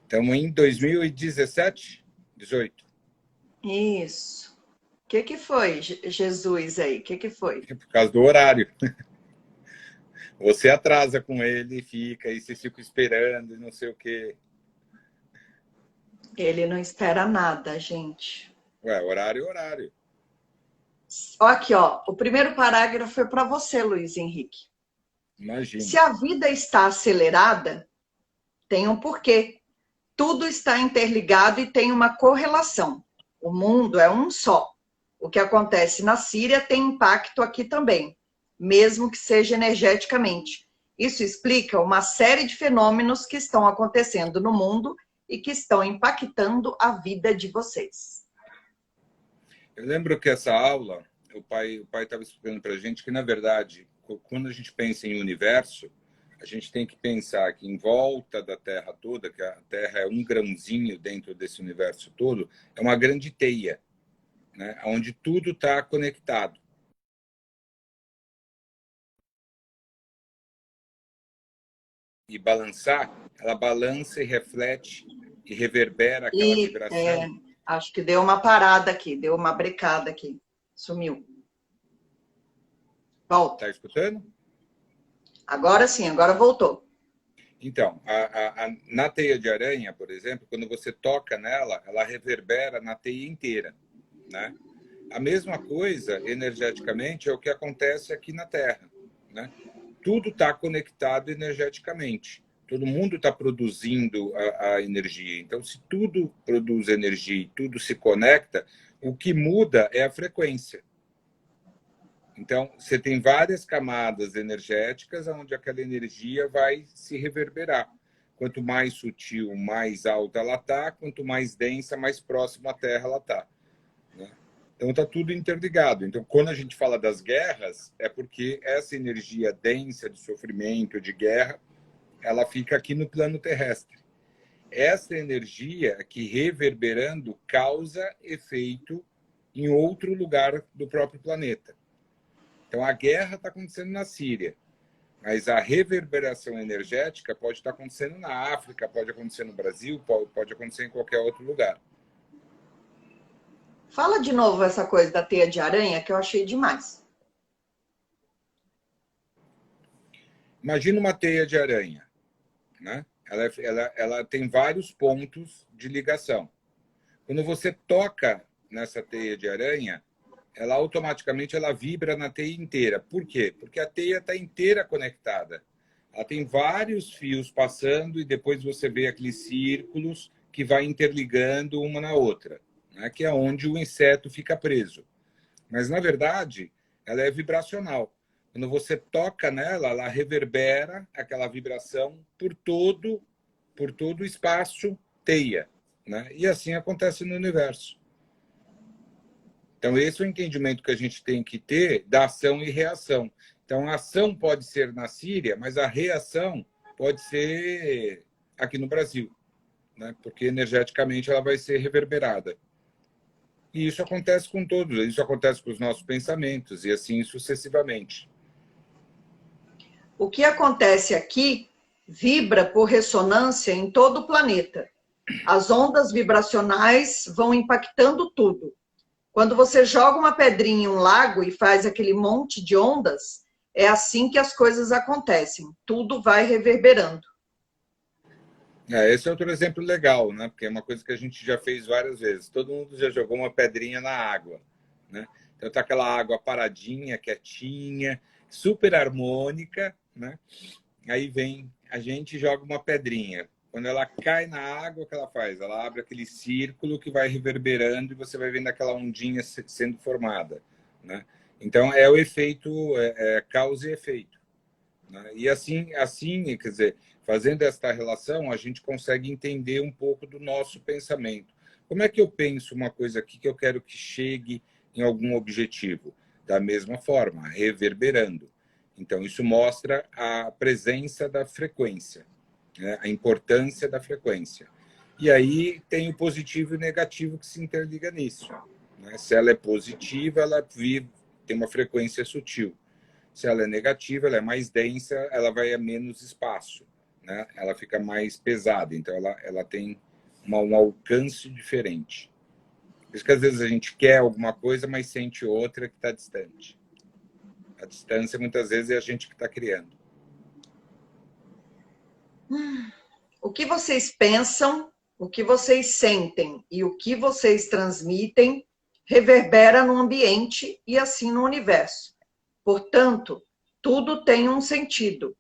Estamos em 2017, 18. Isso. O que foi, Jesus aí? O que foi? É por causa do horário. Você atrasa com ele, fica, e vocês ficam esperando e não sei o quê. Ele não espera nada, gente. Ué, horário é horário. Ó, aqui, ó. O primeiro parágrafo foi para você, Luiz Henrique. Se Imagine. a vida está acelerada, tem um porquê. Tudo está interligado e tem uma correlação. O mundo é um só. O que acontece na Síria tem impacto aqui também, mesmo que seja energeticamente. Isso explica uma série de fenômenos que estão acontecendo no mundo e que estão impactando a vida de vocês. Eu lembro que essa aula, o pai estava explicando para a gente que, na verdade, quando a gente pensa em universo, a gente tem que pensar que em volta da Terra toda, que a Terra é um grãozinho dentro desse universo todo, é uma grande teia, né? Onde tudo está conectado. E balançar, ela balança e reflete e reverbera aquela E vibração. acho que deu uma parada aqui, deu uma brecada aqui. Sumiu. Volta. Está escutando? Agora sim, agora voltou. Então, na teia de aranha, por exemplo, quando você toca nela, ela reverbera na teia inteira, né? A mesma coisa, energeticamente, é o que acontece aqui na Terra, né? Tudo está conectado energeticamente. Todo mundo está produzindo a energia. Então, se tudo produz energia e tudo se conecta, o que muda é a frequência. Então, você tem várias camadas energéticas onde aquela energia vai se reverberar. Quanto mais sutil, mais alta ela está, quanto mais densa, mais próxima à Terra ela está. Né? Então, está tudo interligado. Então, quando a gente fala das guerras, é porque essa energia densa de sofrimento, de guerra, ela fica aqui no plano terrestre. Essa energia que, reverberando, causa efeito em outro lugar do próprio planeta. Então, a guerra está acontecendo na Síria, mas a reverberação energética pode estar acontecendo na África, pode acontecer no Brasil, pode acontecer em qualquer outro lugar. Fala de novo essa coisa da teia de aranha que eu achei demais. Imagina uma teia de aranha, né? Ela tem vários pontos de ligação. Quando você toca nessa teia de aranha, ela automaticamente ela vibra na teia inteira. Por quê? Porque a teia está inteira conectada. Ela tem vários fios passando e depois você vê aqueles círculos que vai interligando uma na outra, né? Que é onde o inseto fica preso. Mas, na verdade, ela é vibracional. Quando você toca nela, ela reverbera aquela vibração por todo o espaço teia, né? E assim acontece no universo. Então, esse é o entendimento que a gente tem que ter da ação e reação. Então, a ação pode ser na Síria, mas a reação pode ser aqui no Brasil, né? Porque energeticamente ela vai ser reverberada. E isso acontece com todos, isso acontece com os nossos pensamentos e assim sucessivamente. O que acontece aqui vibra por ressonância em todo o planeta. As ondas vibracionais vão impactando tudo. Quando você joga uma pedrinha em um lago e faz aquele monte de ondas, é assim que as coisas acontecem. Tudo vai reverberando. Esse é outro exemplo legal, né? Porque é uma coisa que a gente já fez várias vezes. Todo mundo já jogou uma pedrinha na água, né? Então tá aquela água paradinha, quietinha, super harmônica, né? Aí vem a gente joga uma pedrinha. Quando ela cai na água, o que ela faz? Ela abre aquele círculo que vai reverberando e você vai vendo aquela ondinha sendo formada, né? Então é o efeito, causa e efeito, né? E assim, quer dizer, fazendo esta relação, a gente consegue entender um pouco do nosso pensamento. Como é que eu penso uma coisa aqui que eu quero que chegue em algum objetivo? Da mesma forma, reverberando. Então, isso mostra a presença da frequência, né? A importância da frequência. E aí tem o positivo e o negativo que se interliga nisso, né? Se ela é positiva, ela tem uma frequência sutil. Se ela é negativa, ela é mais densa, ela vai a menos espaço, né, ela fica mais pesada, então ela tem um alcance diferente. Por isso que às vezes a gente quer alguma coisa, mas sente outra que está distante. A distância, muitas vezes, é a gente que está criando. O que vocês pensam, o que vocês sentem e o que vocês transmitem reverbera no ambiente e assim no universo. Portanto, tudo tem um sentido.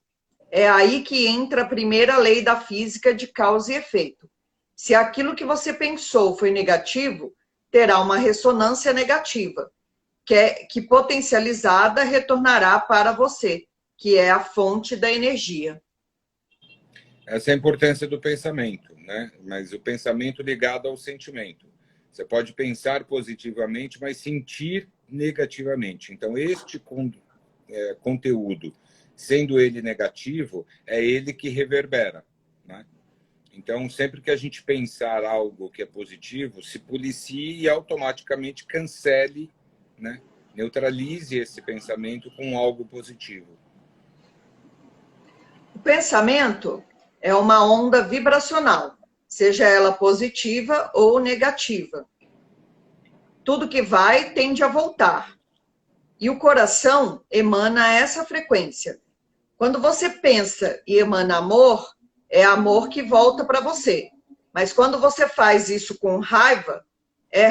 É aí que entra a primeira lei da física de causa e efeito. Se aquilo que você pensou foi negativo, terá uma ressonância negativa, que potencializada retornará para você, que é a fonte da energia. Essa é a importância do pensamento, né? Mas o pensamento ligado ao sentimento. Você pode pensar positivamente, mas sentir negativamente. Então, este conteúdo, sendo ele negativo, é ele que reverbera, né? Então, sempre que a gente pensar algo que é positivo, se policie e automaticamente cancele, né? Neutralize esse pensamento com algo positivo. O pensamento é uma onda vibracional, seja ela positiva ou negativa. Tudo que vai tende a voltar. E o coração emana essa frequência. Quando você pensa e emana amor, é amor que volta para você. Mas quando você faz isso com raiva, é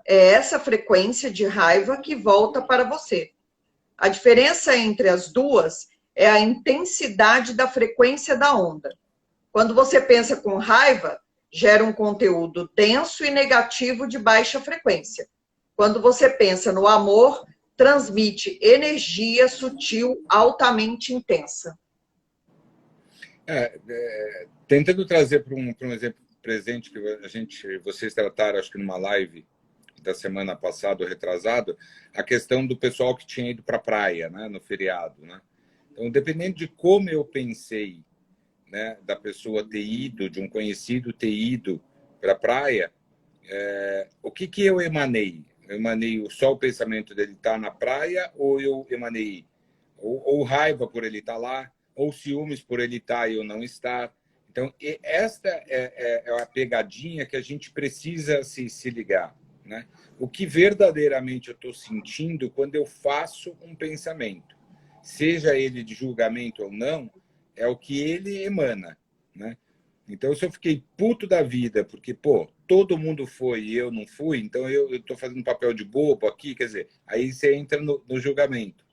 essa frequência de raiva que volta para você. A diferença entre as duas é a intensidade da frequência da onda. Quando você pensa com raiva, gera um conteúdo denso e negativo de baixa frequência. Quando você pensa no amor, transmite energia sutil, altamente intensa. Tentando trazer para um exemplo presente que vocês trataram, acho que numa live da semana passada ou retrasado, a questão do pessoal que tinha ido para a praia, né, no feriado, né? Então, dependendo de como eu pensei, né, da pessoa ter ido, de um conhecido ter ido para a praia, o que eu emanei? Eu emanei só o pensamento dele estar na praia, ou eu emanei ou raiva por ele estar lá, ou ciúmes por ele estar e eu não estar. Então, esta é a pegadinha que a gente precisa se ligar, né? O que verdadeiramente eu estou sentindo quando eu faço um pensamento, seja ele de julgamento ou não, é o que ele emana, né? Então, se eu fiquei puto da vida porque, pô, todo mundo foi e eu não fui, então eu estou fazendo papel de bobo aqui, quer dizer, aí você entra no julgamento,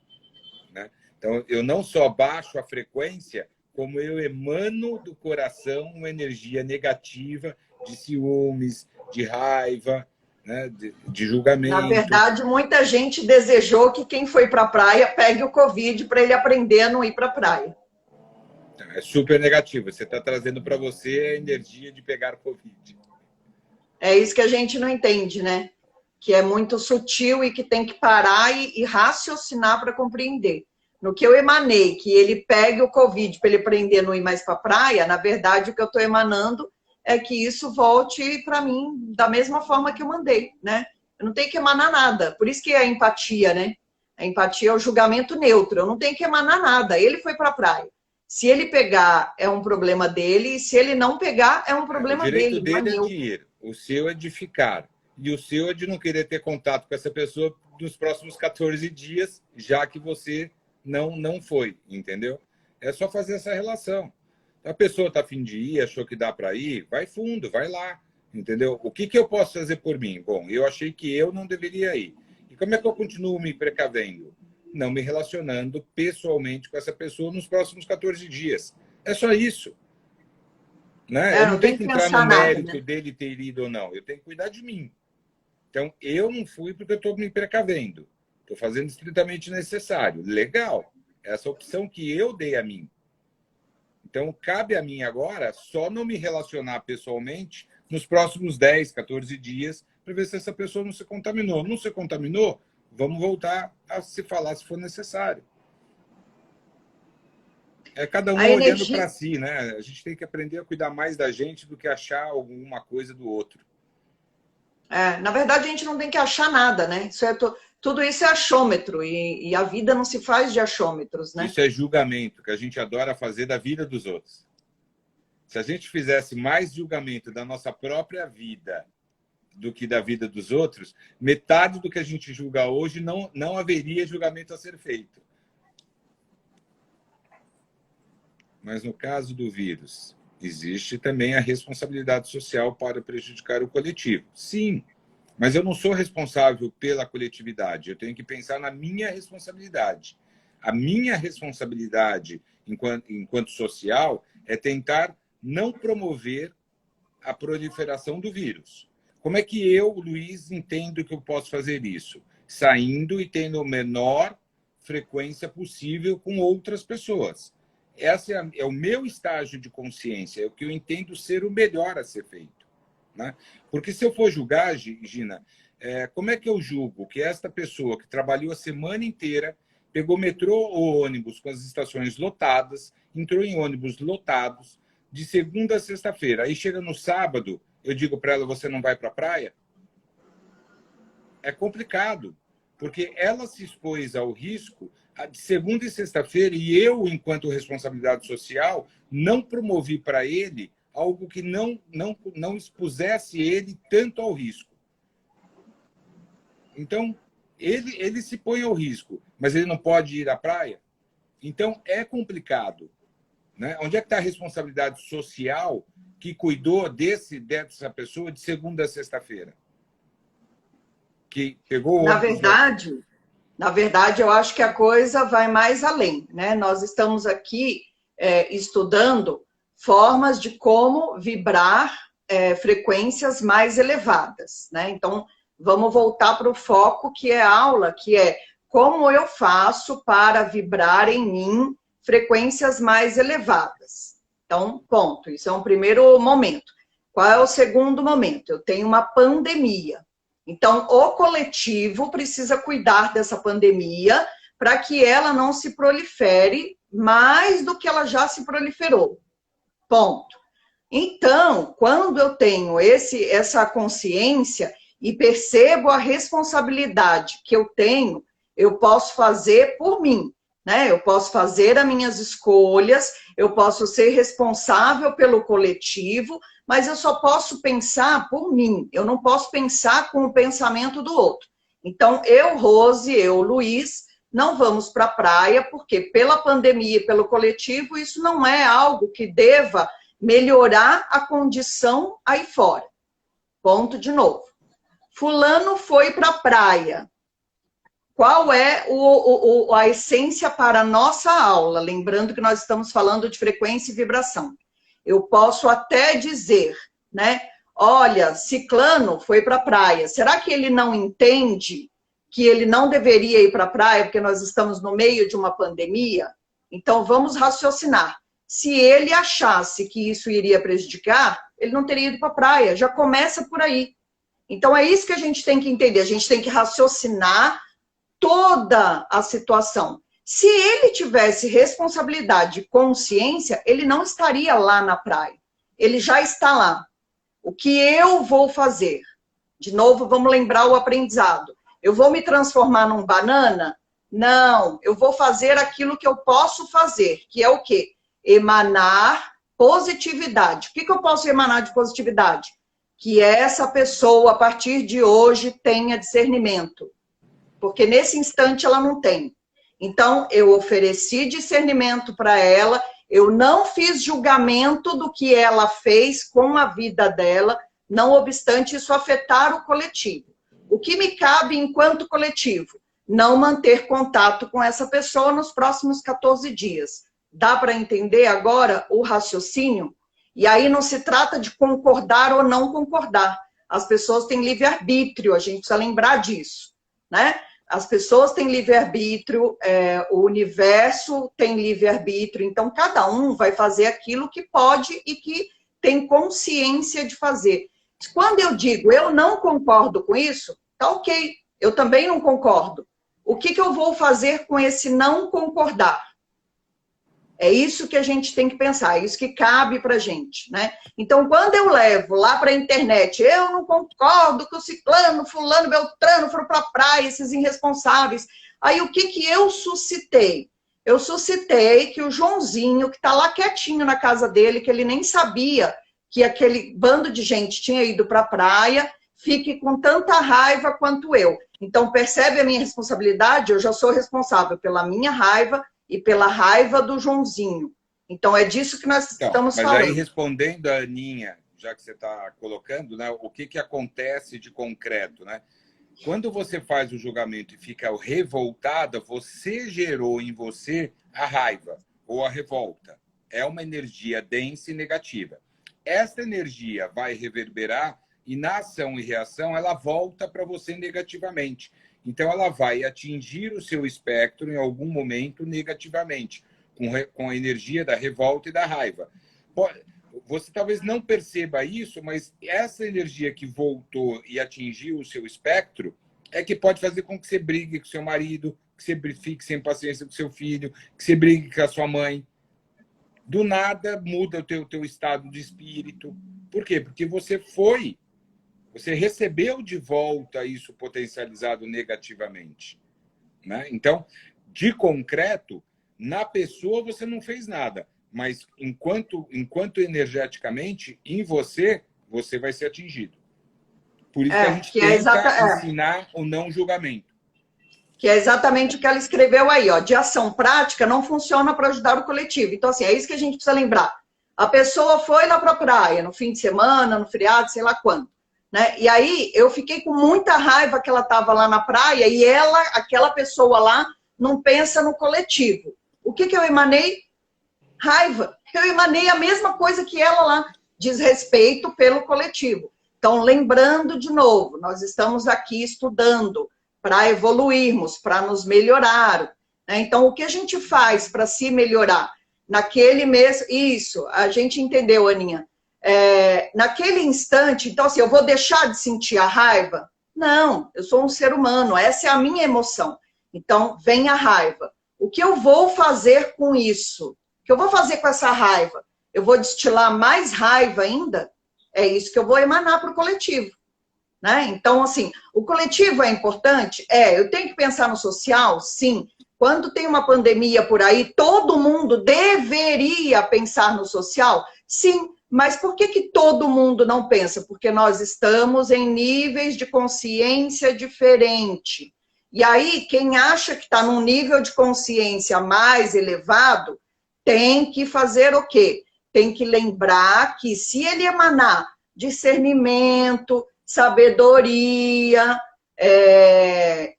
né? Então, eu não só baixo a frequência, como eu emano do coração uma energia negativa de ciúmes, de raiva, né, de julgamento. Na verdade, muita gente desejou que quem foi para a praia pegue o Covid para ele aprender a não ir para a praia. É super negativo. Você está trazendo para você a energia de pegar Covid. É isso que a gente não entende, né? Que é muito sutil e que tem que parar e raciocinar para compreender. No que eu emanei, que ele pegue o Covid para ele aprender a não ir mais para a praia, na verdade, o que eu estou emanando é que isso volte para mim da mesma forma que eu mandei, né? Eu não tenho que emanar nada. Por isso que é a empatia, né? A empatia é o julgamento neutro. Eu não tenho que emanar nada. Ele foi para a praia. Se ele pegar, é um problema dele. E se ele não pegar, é um problema dele. O direito dele é de ir. O seu é de ficar. E o seu é de não querer ter contato com essa pessoa nos próximos 14 dias, já que você não foi, entendeu? É só fazer essa relação. A pessoa está a fim de ir, achou que dá para ir, vai fundo, vai lá, entendeu? O que eu posso fazer por mim? Bom, eu achei que eu não deveria ir. E como é que eu continuo me precavendo? Não me relacionando pessoalmente com essa pessoa nos próximos 14 dias. É só isso. Né? Eu não tenho que entrar no mérito dele ter ido ou não. Eu tenho que cuidar de mim. Então, eu não fui porque eu estou me precavendo. Estou fazendo estritamente necessário. Legal. Essa opção que eu dei a mim. Então, cabe a mim agora só não me relacionar pessoalmente nos próximos 10, 14 dias para ver se essa pessoa não se contaminou. Não se contaminou? Vamos voltar a se falar se for necessário. É cada um olhando para si, né? A gente tem que aprender a cuidar mais da gente do que achar alguma coisa do outro. Na verdade, a gente não tem que achar nada, né? Isso é tudo isso é achômetro, e a vida não se faz de achômetros, né? Isso é julgamento, que a gente adora fazer da vida dos outros. Se a gente fizesse mais julgamento da nossa própria vida do que da vida dos outros, metade do que a gente julga hoje não haveria julgamento a ser feito. Mas no caso do vírus, existe também a responsabilidade social para prejudicar o coletivo. Sim, mas eu não sou responsável pela coletividade. Eu tenho que pensar na minha responsabilidade. A minha responsabilidade enquanto social é tentar não promover a proliferação do vírus. Como é que eu, Luiz, entendo que eu posso fazer isso? Saindo e tendo a menor frequência possível com outras pessoas. Esse é o meu estágio de consciência, é o que eu entendo ser o melhor a ser feito. Né? Porque se eu for julgar, Gina, como é que eu julgo que esta pessoa que trabalhou a semana inteira, pegou metrô ou ônibus com as estações lotadas, entrou em ônibus lotados, de segunda a sexta-feira, aí chega no sábado, eu digo para ela, você não vai para a praia? É complicado, porque ela se expôs ao risco de segunda e sexta-feira e eu, enquanto responsabilidade social, não promovi para ele algo que não expusesse ele tanto ao risco. Então, ele se põe ao risco, mas ele não pode ir à praia? Então, é complicado. Né? Onde é que está a responsabilidade social que cuidou dessa pessoa de segunda a sexta-feira? Que pegou o ônibus... Na verdade, eu acho que a coisa vai mais além. Né? Nós estamos aqui estudando formas de como vibrar frequências mais elevadas. Né? Então, vamos voltar para o foco que é a aula, que é como eu faço para vibrar em mim frequências mais elevadas. Então, ponto. Isso é um primeiro momento. Qual é o segundo momento? Eu tenho uma pandemia. Então, o coletivo precisa cuidar dessa pandemia para que ela não se prolifere mais do que ela já se proliferou. Ponto. Então, quando eu tenho essa consciência e percebo a responsabilidade que eu tenho, eu posso fazer por mim, né? Eu posso fazer as minhas escolhas, eu posso ser responsável pelo coletivo, mas eu só posso pensar por mim, eu não posso pensar com o pensamento do outro. Então, eu, Rose, eu, Luiz, não vamos para a praia, porque pela pandemia e pelo coletivo, isso não é algo que deva melhorar a condição aí fora. Ponto de novo. Fulano foi para a praia. Qual é a essência para a nossa aula? Lembrando que nós estamos falando de frequência e vibração. Eu posso até dizer, né? Olha, ciclano foi para a praia. Será que ele não entende que ele não deveria ir para a praia porque nós estamos no meio de uma pandemia? Então, vamos raciocinar. Se ele achasse que isso iria prejudicar, ele não teria ido para a praia. Já começa por aí. Então, é isso que a gente tem que entender. A gente tem que raciocinar toda a situação. Se ele tivesse responsabilidade e consciência, ele não estaria lá na praia. Ele já está lá. O que eu vou fazer? De novo, vamos lembrar o aprendizado. Eu vou me transformar num banana? Não, eu vou fazer aquilo que eu posso fazer, que é o quê? Emanar positividade. O que eu posso emanar de positividade? Que essa pessoa, a partir de hoje, tenha discernimento. Porque nesse instante ela não tem. Então, eu ofereci discernimento para ela, eu não fiz julgamento do que ela fez com a vida dela, não obstante isso afetar o coletivo. O que me cabe enquanto coletivo? Não manter contato com essa pessoa nos próximos 14 dias. Dá para entender agora o raciocínio? E aí não se trata de concordar ou não concordar. As pessoas têm livre-arbítrio, a gente precisa lembrar disso, né? As pessoas têm livre-arbítrio, o universo tem livre-arbítrio, então cada um vai fazer aquilo que pode e que tem consciência de fazer. Quando eu digo eu não concordo com isso, tá ok, eu também não concordo. O que eu vou fazer com esse não concordar? É isso que a gente tem que pensar, é isso que cabe para a gente, né? Então, quando eu levo lá para a internet, eu não concordo que o ciclano, fulano, beltrano foram para a praia, esses irresponsáveis. Aí, o que eu suscitei? Eu suscitei que o Joãozinho, que está lá quietinho na casa dele, que ele nem sabia que aquele bando de gente tinha ido para a praia, fique com tanta raiva quanto eu. Então, percebe a minha responsabilidade? Eu já sou responsável pela minha raiva e pela raiva do Joãozinho. Então, é disso que nós estamos falando. Mas aí, respondendo a Aninha, já que você está colocando, né, o que acontece de concreto, né? Quando você faz o julgamento e fica revoltada, você gerou em você a raiva ou a revolta. É uma energia densa e negativa. Essa energia vai reverberar e na ação e reação ela volta para você negativamente. Então ela vai atingir o seu espectro em algum momento negativamente, com a energia da revolta e da raiva. Você talvez não perceba isso, mas essa energia que voltou e atingiu o seu espectro é que pode fazer com que você brigue com seu marido, que você fique sem paciência com seu filho, que você brigue com a sua mãe. Do nada muda o teu estado de espírito. Por quê? Porque você recebeu de volta isso potencializado negativamente, né? Então, de concreto, na pessoa você não fez nada, mas enquanto energeticamente, em você vai ser atingido. Por isso que a gente tenta ensinar o não julgamento. Que é exatamente o que ela escreveu aí, ó. De ação prática não funciona para ajudar o coletivo. Então, assim, é isso que a gente precisa lembrar. A pessoa foi lá para a praia, no fim de semana, no feriado, sei lá quando. Né? E aí eu fiquei com muita raiva que ela estava lá na praia e aquela pessoa lá, não pensa no coletivo. O que eu emanei? Raiva. Eu emanei a mesma coisa que ela lá, desrespeito pelo coletivo. Então, lembrando de novo, nós estamos aqui estudando para evoluirmos, para nos melhorar. Né? Então, o que a gente faz para se melhorar? Naquele mês, isso, a gente entendeu, Aninha. Naquele instante, então assim, eu vou deixar de sentir a raiva? Não, eu sou um ser humano, essa é a minha emoção. Então, vem a raiva. O que eu vou fazer com isso? O que eu vou fazer com essa raiva? Eu vou destilar mais raiva ainda? É isso que eu vou emanar para o coletivo. Né? Então, assim, o coletivo é importante? Eu tenho que pensar no social? Sim. Quando tem uma pandemia por aí, todo mundo deveria pensar no social? Sim. Mas por que todo mundo não pensa? Porque nós estamos em níveis de consciência diferente. E aí, quem acha que está num nível de consciência mais elevado, tem que fazer o quê? Tem que lembrar que se ele emanar discernimento, sabedoria,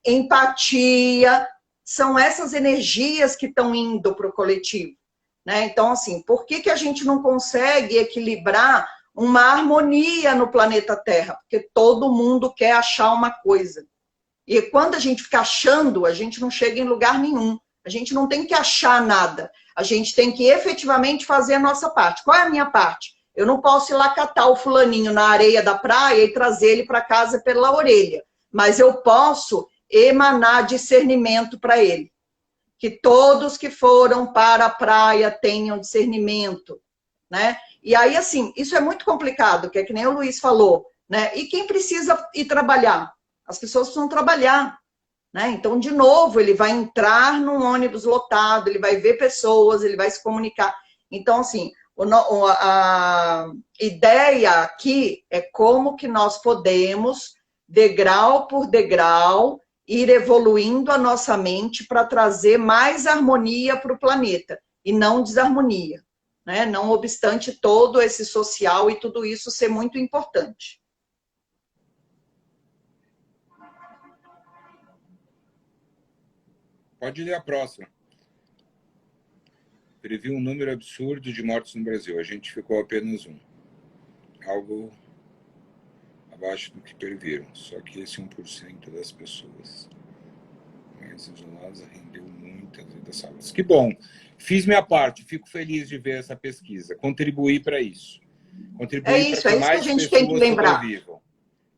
empatia, são essas energias que estão indo para o coletivo. Né? Então, assim, por que a gente não consegue equilibrar uma harmonia no planeta Terra? Porque todo mundo quer achar uma coisa. E quando a gente fica achando, a gente não chega em lugar nenhum. A gente não tem que achar nada. A gente tem que efetivamente fazer a nossa parte. Qual é a minha parte? Eu não posso ir lá catar o fulaninho na areia da praia e trazer ele para casa pela orelha. Mas eu posso emanar discernimento para ele. Que todos que foram para a praia tenham discernimento, né? E aí, assim, isso é muito complicado, que é que nem o Luiz falou, né? E quem precisa ir trabalhar? As pessoas precisam trabalhar, né? Então, de novo, ele vai entrar num ônibus lotado, ele vai ver pessoas, ele vai se comunicar. Então, assim, a ideia aqui é como que nós podemos, degrau por degrau, ir evoluindo a nossa mente para trazer mais harmonia para o planeta e não desarmonia, né? Não obstante todo esse social e tudo isso ser muito importante. Pode ler a próxima. Previu um número absurdo de mortes no Brasil. A gente ficou apenas um. Algo abaixo do que previram. Só que esse 1% das pessoas mais isoladas rendeu muitas vidas salvas. Que bom. Fiz minha parte. Fico feliz de ver essa pesquisa. Contribuir para isso. É isso que a gente tem que lembrar.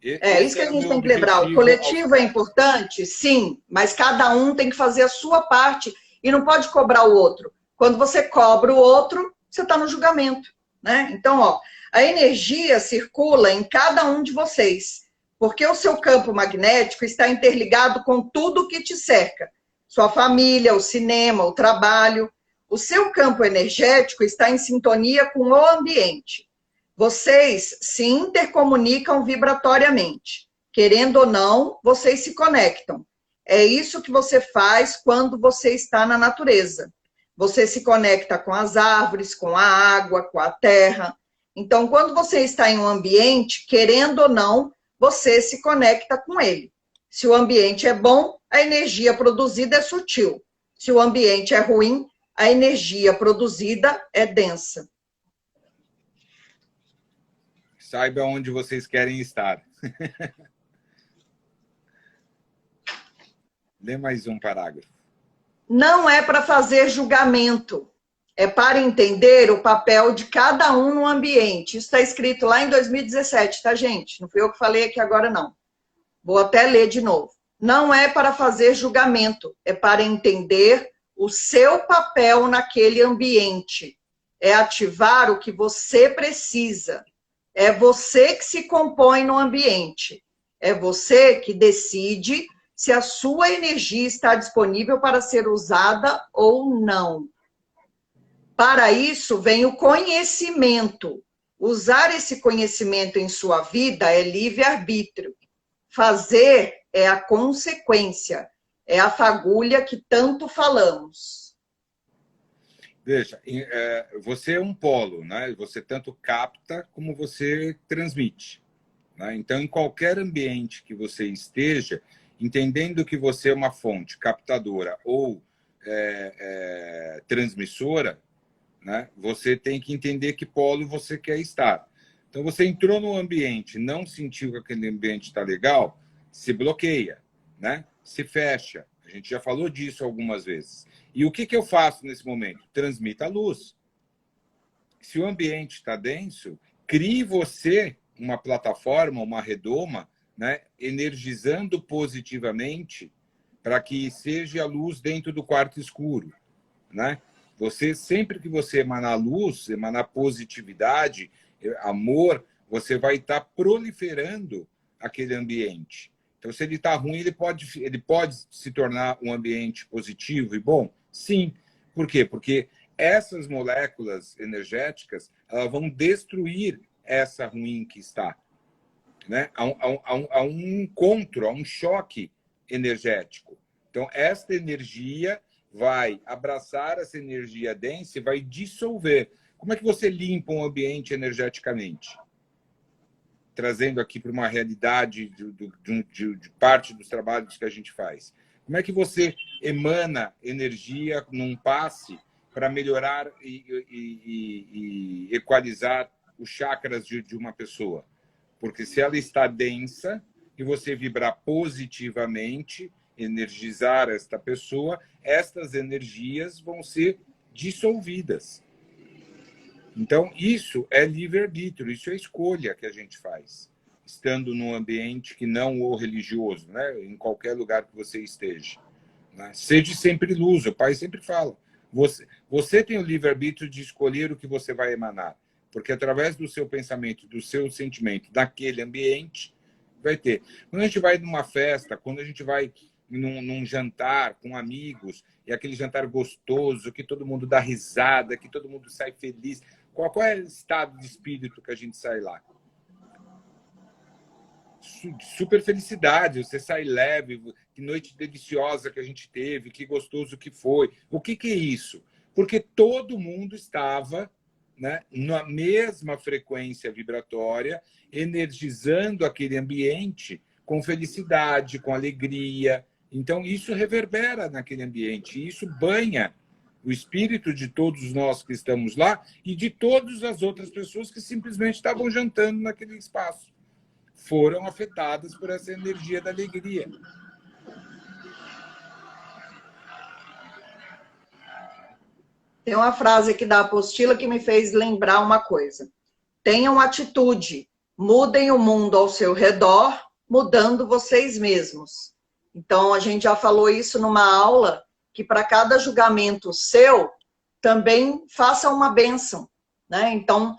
Isso que a gente tem que lembrar. O coletivo é importante, sim, mas cada um tem que fazer a sua parte e não pode cobrar o outro. Quando você cobra o outro, você está no julgamento, né? Então, ó, a energia circula em cada um de vocês, porque o seu campo magnético está interligado com tudo que te cerca. Sua família, o cinema, o trabalho. O seu campo energético está em sintonia com o ambiente. Vocês se intercomunicam vibratoriamente. Querendo ou não, vocês se conectam. É isso que você faz quando você está na natureza. Você se conecta com as árvores, com a água, com a terra. Então, quando você está em um ambiente, querendo ou não, você se conecta com ele. Se o ambiente é bom, a energia produzida é sutil. Se o ambiente é ruim, a energia produzida é densa. Saiba onde vocês querem estar. Lê mais um parágrafo. Não é para fazer julgamento, é para entender o papel de cada um no ambiente. Isso está escrito lá em 2017, tá, gente? Não fui eu que falei aqui agora, não. Vou até ler de novo. Não é para fazer julgamento, é para entender o seu papel naquele ambiente. É ativar o que você precisa. É você que se compõe no ambiente. É você que decide se a sua energia está disponível para ser usada ou não. Para isso vem o conhecimento. Usar esse conhecimento em sua vida é livre-arbítrio. Fazer é a consequência, é a fagulha que tanto falamos. Veja, você é um polo, né? Você tanto capta como você transmite, né? Então, em qualquer ambiente que você esteja, entendendo que você é uma fonte captadora ou transmissora, né? Você tem que entender que polo você quer estar. Então, você entrou no ambiente, não sentiu que aquele ambiente está legal, se bloqueia, né? Se fecha. A gente já falou disso algumas vezes. E o que eu faço nesse momento? Transmita a luz. Se o ambiente está denso, crie você uma plataforma, uma redoma, né? Energizando positivamente para que seja a luz dentro do quarto escuro, né? Você, sempre que você emanar luz, emanar positividade, amor, você vai estar proliferando aquele ambiente. Então, se ele está ruim, ele pode se tornar um ambiente positivo e bom? Sim. Por quê? Porque essas moléculas energéticas, elas vão destruir essa ruim que está, né? Há um encontro, há um choque energético. Então, esta energia vai abraçar essa energia densa e vai dissolver. Como é que você limpa um ambiente energeticamente? Trazendo aqui para uma realidade de parte dos trabalhos que a gente faz. Como é que você emana energia num passe para melhorar e equalizar os chakras de uma pessoa? Porque se ela está densa e você vibrar positivamente, energizar esta pessoa, estas energias vão ser dissolvidas. Então, isso é livre-arbítrio, isso é escolha que a gente faz, estando num ambiente que não o religioso, né? Em qualquer lugar que você esteja, né? Seja sempre luz, o pai sempre fala. Você tem o livre-arbítrio de escolher o que você vai emanar, porque através do seu pensamento, do seu sentimento, daquele ambiente, vai ter. Quando a gente vai numa festa, quando a gente vai num jantar com amigos, e aquele jantar gostoso, que todo mundo dá risada, que todo mundo sai feliz. Qual é o estado de espírito que a gente sai lá? Super felicidade, você sai leve, que noite deliciosa que a gente teve, que gostoso que foi. O que é isso? Porque todo mundo estava, né, na mesma frequência vibratória, energizando aquele ambiente com felicidade, com alegria. Então, isso reverbera naquele ambiente, isso banha o espírito de todos nós que estamos lá e de todas as outras pessoas que simplesmente estavam jantando naquele espaço. Foram afetadas por essa energia da alegria. Tem uma frase aqui da apostila que me fez lembrar uma coisa. Tenham atitude, mudem o mundo ao seu redor, mudando vocês mesmos. Então, a gente já falou isso numa aula, que para cada julgamento seu, também faça uma bênção, né? Então,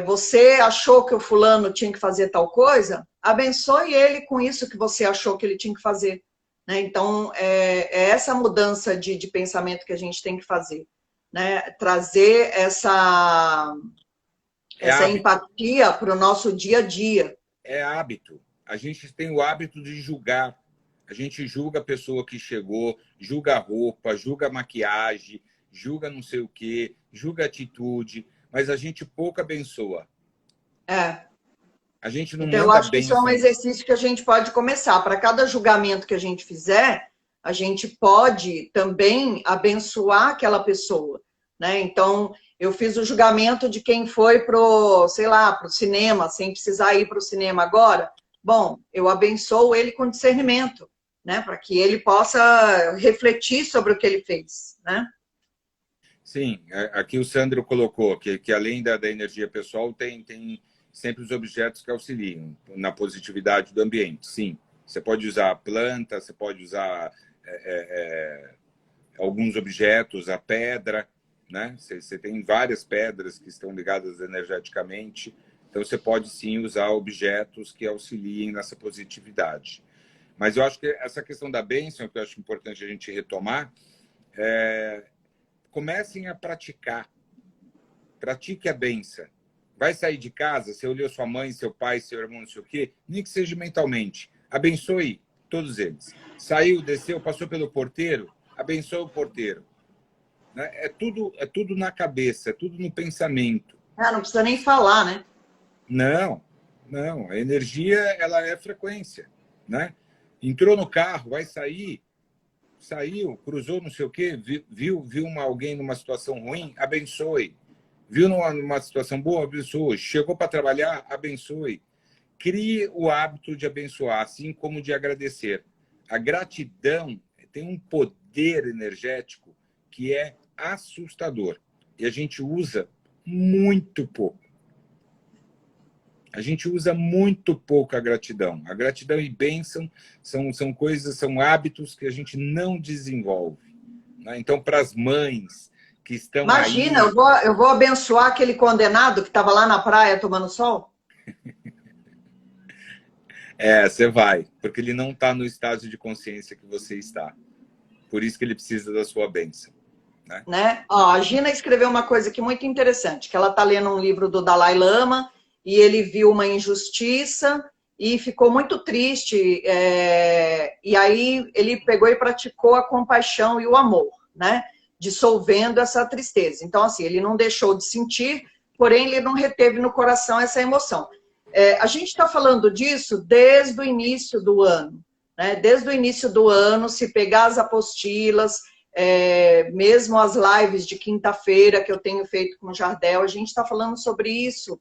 você achou que o fulano tinha que fazer tal coisa, abençoe ele com isso que você achou que ele tinha que fazer, né? Então, é essa mudança de pensamento que a gente tem que fazer, né? Trazer essa empatia para o nosso dia a dia. É hábito. A gente tem o hábito de julgar. A gente julga a pessoa que chegou, julga a roupa, julga a maquiagem, julga não sei o quê, julga a atitude, mas a gente pouco abençoa. A gente não então, eu manda acho que isso é um bênção. exercício que a gente pode começar. Para cada julgamento que a gente fizer, a gente pode também abençoar aquela pessoa, né? Então, eu fiz o julgamento de quem foi sei lá, pro cinema, sem precisar ir para o cinema agora. Bom, eu abençoo ele com discernimento, né? Para que ele possa refletir sobre o que ele fez, né? Sim, aqui o Sandro colocou que além da energia pessoal, tem sempre os objetos que auxiliam na positividade do ambiente. Sim, você pode usar a planta, você pode usar alguns objetos, a pedra, né? Você tem várias pedras que estão ligadas energeticamente, então você pode sim usar objetos que auxiliem nessa positividade. Mas eu acho que essa questão da bênção, que eu acho importante a gente retomar, comecem a praticar. Pratique a bênção. Vai sair de casa, você olhou sua mãe, seu pai, seu irmão, não sei o quê, nem que seja mentalmente. Abençoe todos eles. Saiu, desceu, passou pelo porteiro, abençoe o porteiro. É tudo na cabeça, é tudo no pensamento. Não precisa nem falar, né? Não. A energia, ela é frequência, né? Entrou no carro, vai sair, saiu, cruzou não sei o quê, viu alguém numa situação ruim, abençoe. Viu numa situação boa, abençoe. Chegou para trabalhar, abençoe. Crie o hábito de abençoar, assim como de agradecer. A gratidão tem um poder energético que é assustador. E a gente usa muito pouco. A gente usa muito pouco a gratidão. A gratidão e bênção são coisas, são hábitos que a gente não desenvolve. Né? Então, para as mães que estão Imagina, aí... eu vou abençoar aquele condenado que estava lá na praia tomando sol? Você vai, porque ele não está no estado de consciência que você está. Por isso que ele precisa da sua bênção. Né? Ó, a Gina escreveu uma coisa aqui muito interessante, que ela está lendo um livro do Dalai Lama e ele viu uma injustiça e ficou muito triste. E aí ele pegou e praticou a compaixão e o amor, né? Dissolvendo essa tristeza. Então, assim, ele não deixou de sentir, porém ele não reteve no coração essa emoção. A gente está falando disso desde o início do ano, né? Desde o início do ano, se pegar as apostilas, mesmo as lives de quinta-feira que eu tenho feito com o Jardel, a gente está falando sobre isso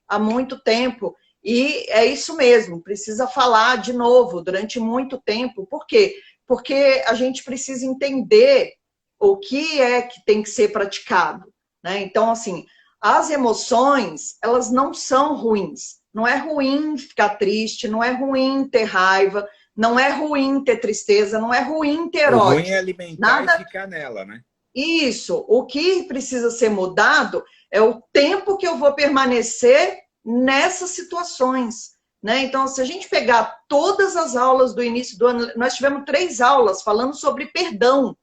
há muito tempo. E é isso mesmo, precisa falar de novo durante muito tempo. Por quê? Porque a gente precisa entender o que é que tem que ser praticado, né? Então, assim, as emoções, elas não são ruins. Não é ruim ficar triste, não é ruim ter raiva, não é ruim ter tristeza, não é ruim ter ódio. O ruim é alimentar e ficar nela, né? Isso. O que precisa ser mudado é o tempo que eu vou permanecer nessas situações, né? Então, se a gente pegar todas as aulas do início do ano, nós tivemos 3 aulas falando sobre perdão.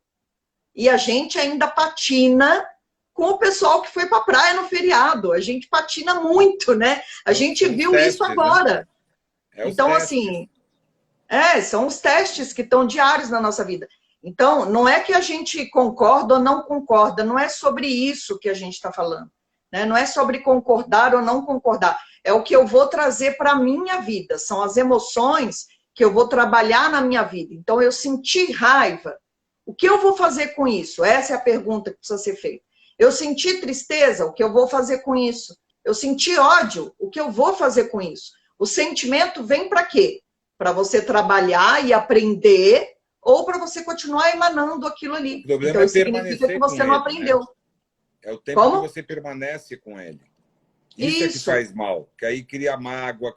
E a gente ainda patina com o pessoal que foi para a praia no feriado. A gente patina muito, né? A gente viu isso agora. Né? Então, assim, são os testes que estão diários na nossa vida. Então, não é que a gente concorda ou não concorda, não é sobre isso que a gente está falando. Né? Não é sobre concordar ou não concordar. É o que eu vou trazer para a minha vida. São as emoções que eu vou trabalhar na minha vida. Então, eu senti raiva. O que eu vou fazer com isso? Essa é a pergunta que precisa ser feita. Eu senti tristeza, o que eu vou fazer com isso? Eu senti ódio, o que eu vou fazer com isso? O sentimento vem para quê? Para você trabalhar e aprender ou para você continuar emanando aquilo ali. O problema então, é isso significa que você não aprendeu. Né? É o tempo que você permanece com ele. Isso é que faz mal, que aí cria mágoa,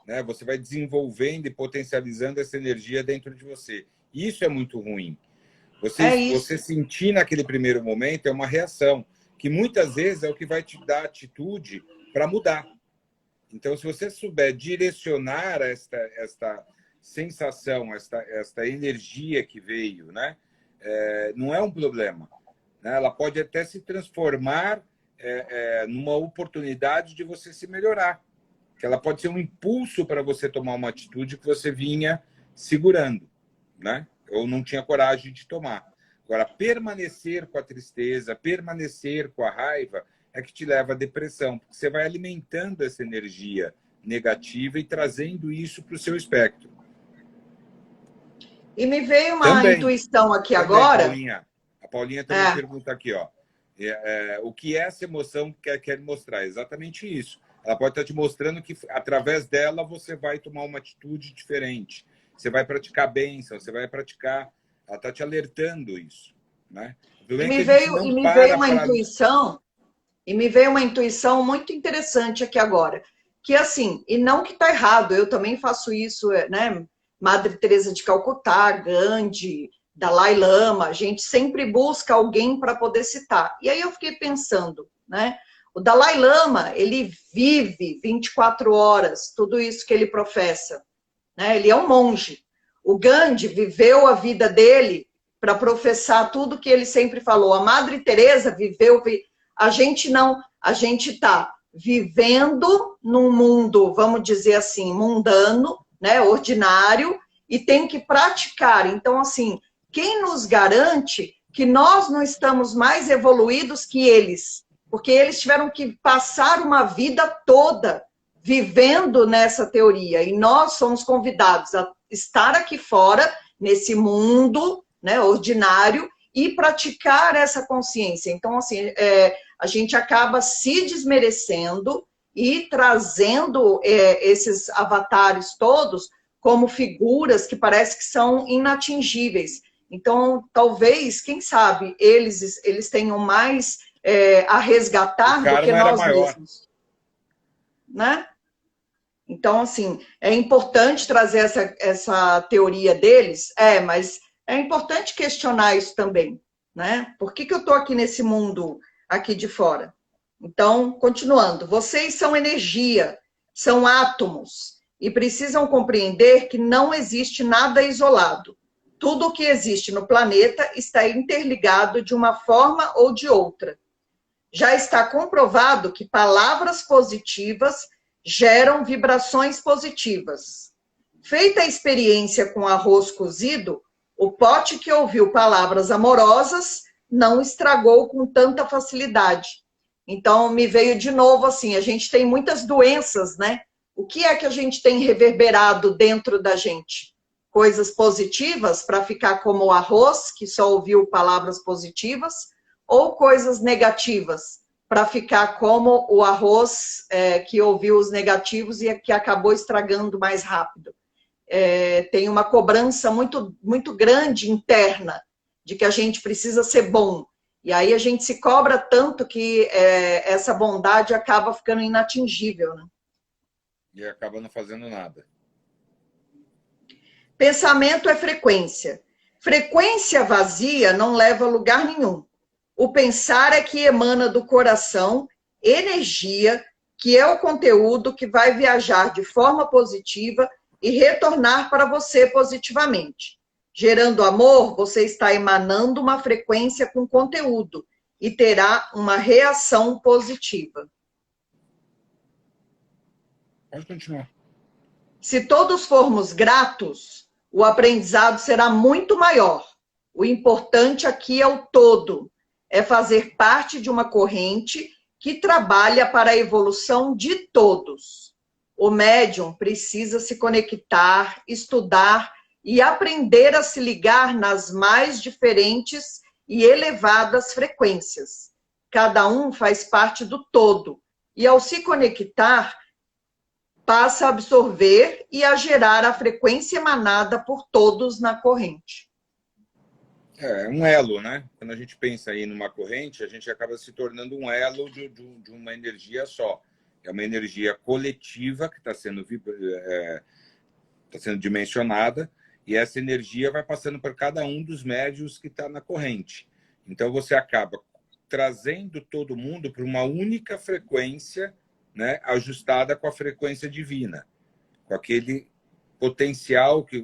né, você vai desenvolvendo e potencializando essa energia dentro de você. Isso é muito ruim. É isso. Você sentir naquele primeiro momento é uma reação, que muitas vezes é o que vai te dar atitude para mudar. Então, se você souber direcionar esta sensação, esta energia que veio, né? Não é um problema. Né? Ela pode até se transformar numa oportunidade de você se melhorar. Que ela pode ser um impulso para você tomar uma atitude que você vinha segurando, né? Ou não tinha coragem de tomar. Agora, permanecer com a tristeza, permanecer com a raiva, é que te leva à depressão, porque você vai alimentando essa energia negativa e trazendo isso para o seu espectro. E me veio uma intuição aqui também, agora. Paulinha. A Paulinha também pergunta aqui, ó. O que é essa emoção que quer mostrar? Exatamente isso. Ela pode estar te mostrando que, através dela, você vai tomar uma atitude diferente. Você vai praticar bênção, você vai praticar... Ela está te alertando isso, né? E me veio uma intuição muito interessante aqui agora. Que assim, e não que está errado, eu também faço isso, né? Madre Teresa de Calcutá, Gandhi, Dalai Lama, a gente sempre busca alguém para poder citar. E aí eu fiquei pensando, né? O Dalai Lama, ele vive 24 horas, tudo isso que ele professa. Né? Ele é um monge. O Gandhi viveu a vida dele para professar tudo que ele sempre falou. A Madre Teresa viveu... A gente não... A gente está vivendo num mundo, vamos dizer assim, mundano, né? Ordinário, e tem que praticar. Então, assim, quem nos garante que nós não estamos mais evoluídos que eles? Porque eles tiveram que passar uma vida toda vivendo nessa teoria. E nós somos convidados a estar aqui fora, nesse mundo, né, ordinário, e praticar essa consciência. Então, assim, a gente acaba se desmerecendo e trazendo esses avatares todos como figuras que parece que são inatingíveis. Então, talvez, quem sabe, eles tenham mais a resgatar do que nós mesmos. Né? Então, assim, é importante trazer essa teoria deles, mas é importante questionar isso também, né? Por que eu estou aqui nesse mundo aqui de fora? Então, continuando, vocês são energia, são átomos, e precisam compreender que não existe nada isolado. Tudo o que existe no planeta está interligado de uma forma ou de outra. Já está comprovado que palavras positivas geram vibrações positivas. Feita a experiência com arroz cozido, o pote que ouviu palavras amorosas não estragou com tanta facilidade. Então, me veio de novo assim, a gente tem muitas doenças, né? O que é que a gente tem reverberado dentro da gente? Coisas positivas para ficar como o arroz, que só ouviu palavras positivas, ou coisas negativas, para ficar como o arroz que ouviu os negativos e que acabou estragando mais rápido. Tem uma cobrança muito, muito grande interna de que a gente precisa ser bom. E aí a gente se cobra tanto que essa bondade acaba ficando inatingível. Né? E acaba não fazendo nada. Pensamento é frequência. Frequência vazia não leva a lugar nenhum. O pensar é que emana do coração energia, que é o conteúdo que vai viajar de forma positiva e retornar para você positivamente. Gerando amor, você está emanando uma frequência com conteúdo e terá uma reação positiva. Pode continuar. Se todos formos gratos, o aprendizado será muito maior. O importante aqui é o todo. É fazer parte de uma corrente que trabalha para a evolução de todos. O médium precisa se conectar, estudar e aprender a se ligar nas mais diferentes e elevadas frequências. Cada um faz parte do todo, e ao se conectar, passa a absorver e a gerar a frequência emanada por todos na corrente. É um elo, né? Quando a gente pensa aí numa corrente, a gente acaba se tornando um elo de uma energia só. É uma energia coletiva que está sendo dimensionada E essa energia vai passando por cada um dos médios que está na corrente. Então, você acaba trazendo todo mundo para uma única frequência, né, ajustada com a frequência divina, com aquele potencial que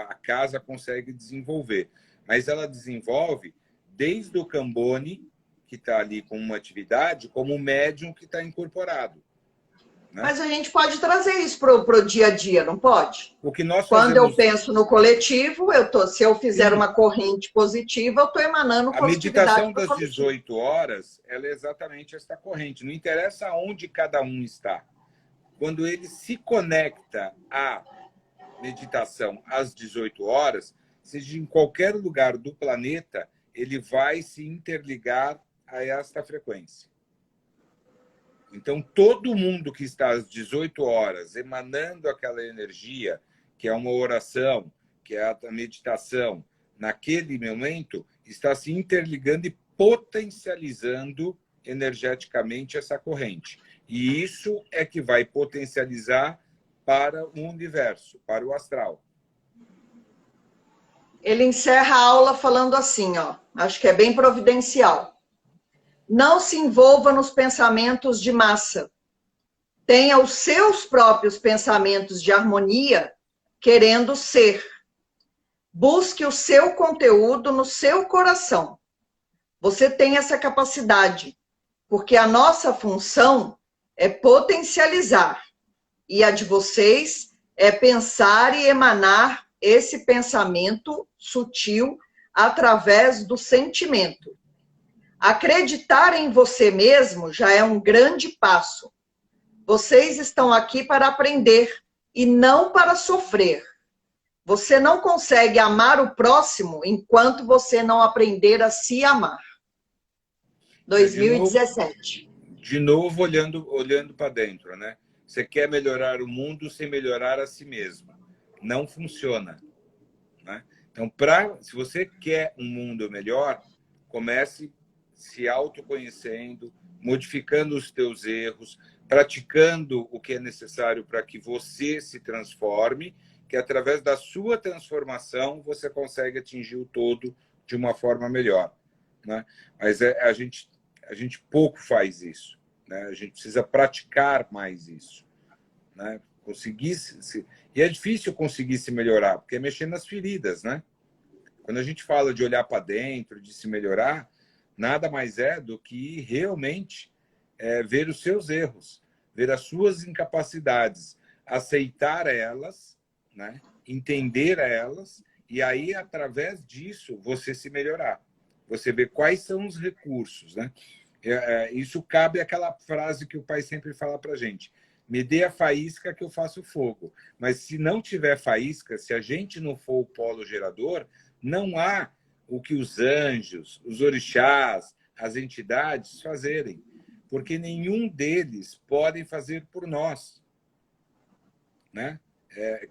a casa consegue desenvolver. Mas ela desenvolve desde o Cambone, que está ali com uma atividade, como o médium que está incorporado. Né? Mas a gente pode trazer isso para o dia a dia, não pode? O que nós Quando fazemos... eu penso no coletivo, se eu fizer uma corrente positiva, eu estou emanando positividade. A meditação das 18 horas, ela é exatamente esta corrente. Não interessa onde cada um está. Quando ele se conecta à meditação às 18 horas, seja em qualquer lugar do planeta, ele vai se interligar a esta frequência. Então, todo mundo que está às 18 horas emanando aquela energia, que é uma oração, que é a meditação, naquele momento, está se interligando e potencializando energeticamente essa corrente. E isso é que vai potencializar para o universo, para o astral. Ele encerra a aula falando assim, ó, acho que é bem providencial. Não se envolva nos pensamentos de massa. Tenha os seus próprios pensamentos de harmonia, querendo ser. Busque o seu conteúdo no seu coração. Você tem essa capacidade, porque a nossa função é potencializar. E a de vocês é pensar e emanar esse pensamento sutil através do sentimento. Acreditar em você mesmo já é um grande passo. Vocês estão aqui para aprender e não para sofrer. Você não consegue amar o próximo enquanto você não aprender a se amar. 2017. De novo olhando para dentro, né? Você quer melhorar o mundo sem melhorar a si mesmo. Não funciona. Né? Então, se você quer um mundo melhor, comece se autoconhecendo, modificando os teus erros, praticando o que é necessário para que você se transforme, que através da sua transformação você consegue atingir o todo de uma forma melhor. Né? Mas a gente pouco faz isso. Né? A gente precisa praticar mais isso. Né? E é difícil conseguir se melhorar, porque é mexer nas feridas. Né? Quando a gente fala de olhar para dentro, de se melhorar, nada mais é do que realmente ver os seus erros, ver as suas incapacidades, aceitar elas, né? Entender elas, e aí, através disso, você se melhorar. Você vê quais são os recursos. Né? Isso cabe àquela frase que o pai sempre fala para a gente. Me dê a faísca que eu faço fogo. Mas se não tiver faísca, se a gente não for o polo gerador, não há o que os anjos, os orixás, as entidades fazerem. Porque nenhum deles podem fazer por nós. Né?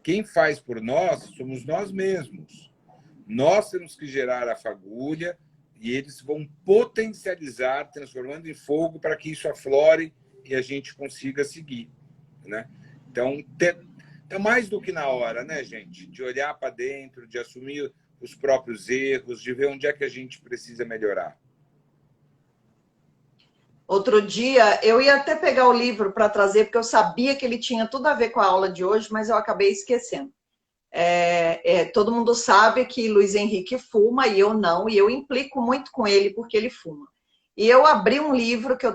Quem faz por nós somos nós mesmos. Nós temos que gerar a fagulha e eles vão potencializar, transformando em fogo para que isso aflore e a gente consiga seguir. Né? Então, é mais do que na hora, né, gente? De olhar para dentro, de assumir os próprios erros, de ver onde é que a gente precisa melhorar. Outro dia, eu ia até pegar o livro para trazer, porque eu sabia que ele tinha tudo a ver com a aula de hoje, mas eu acabei esquecendo. Todo mundo sabe que Luiz Henrique fuma e eu não, e eu implico muito com ele porque ele fuma. E eu abri um livro que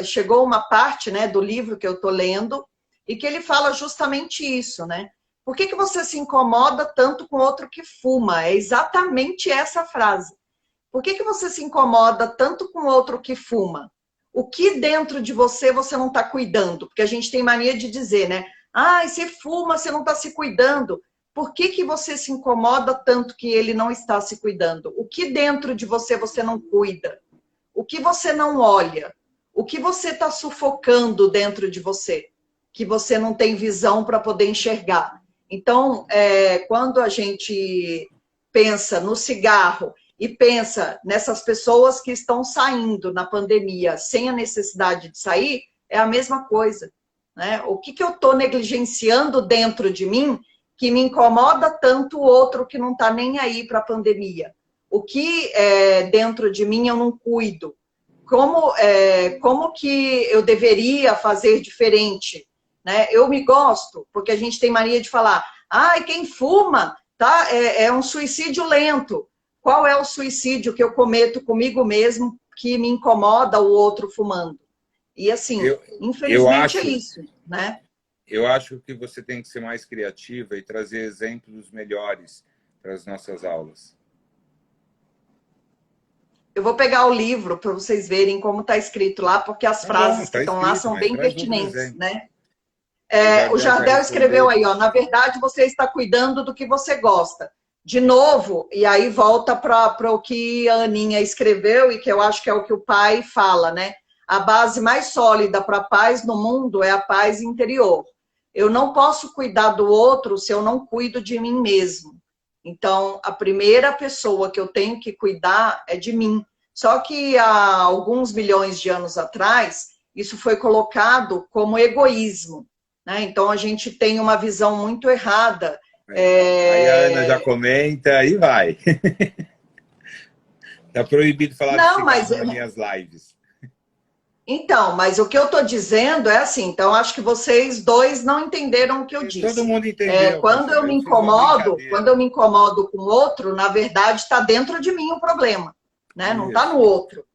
chegou uma parte, né, do livro que eu estou lendo e que ele fala justamente isso, né? Por que você se incomoda tanto com outro que fuma? É exatamente essa frase. Por que você se incomoda tanto com outro que fuma? O que dentro de você não está cuidando? Porque a gente tem mania de dizer, né? Você fuma, você não está se cuidando. Por que você se incomoda tanto que ele não está se cuidando? O que dentro de você não cuida? O que você não olha? O que você está sufocando dentro de você? Que você não tem visão para poder enxergar. Então, quando a gente pensa no cigarro e pensa nessas pessoas que estão saindo na pandemia sem a necessidade de sair, é a mesma coisa. Né? O que eu estou negligenciando dentro de mim que me incomoda tanto o outro que não está nem aí para a pandemia? O que dentro de mim eu não cuido? Como que eu deveria fazer diferente? Né? Eu me gosto, porque a gente tem mania de falar, quem fuma tá, é um suicídio lento. Qual é o suicídio que eu cometo comigo mesmo que me incomoda o outro fumando? E assim, infelizmente é isso, né? Eu acho que você tem que ser mais criativa e trazer exemplos melhores para as nossas aulas. Eu vou pegar o livro para vocês verem como está escrito lá, porque as frases que estão lá são bem pertinentes, né? O Jardel escreveu aí, ó, na verdade você está cuidando do que você gosta. De novo, e aí volta para o que a Aninha escreveu e que eu acho que é o que o pai fala, né? A base mais sólida para a paz no mundo é a paz interior. Eu não posso cuidar do outro se eu não cuido de mim mesmo. Então, a primeira pessoa que eu tenho que cuidar é de mim. Só que há alguns milhões de anos atrás, isso foi colocado como egoísmo, né? Então, a gente tem uma visão muito errada. Aí a Ana já comenta e vai. Está proibido falar de cigarro nas minhas lives. Então, mas o que eu estou dizendo é assim, então acho que vocês dois não entenderam o que eu disse. Todo mundo entendeu. Quando eu me incomodo com o outro, na verdade está dentro de mim o problema, né? Não está no outro.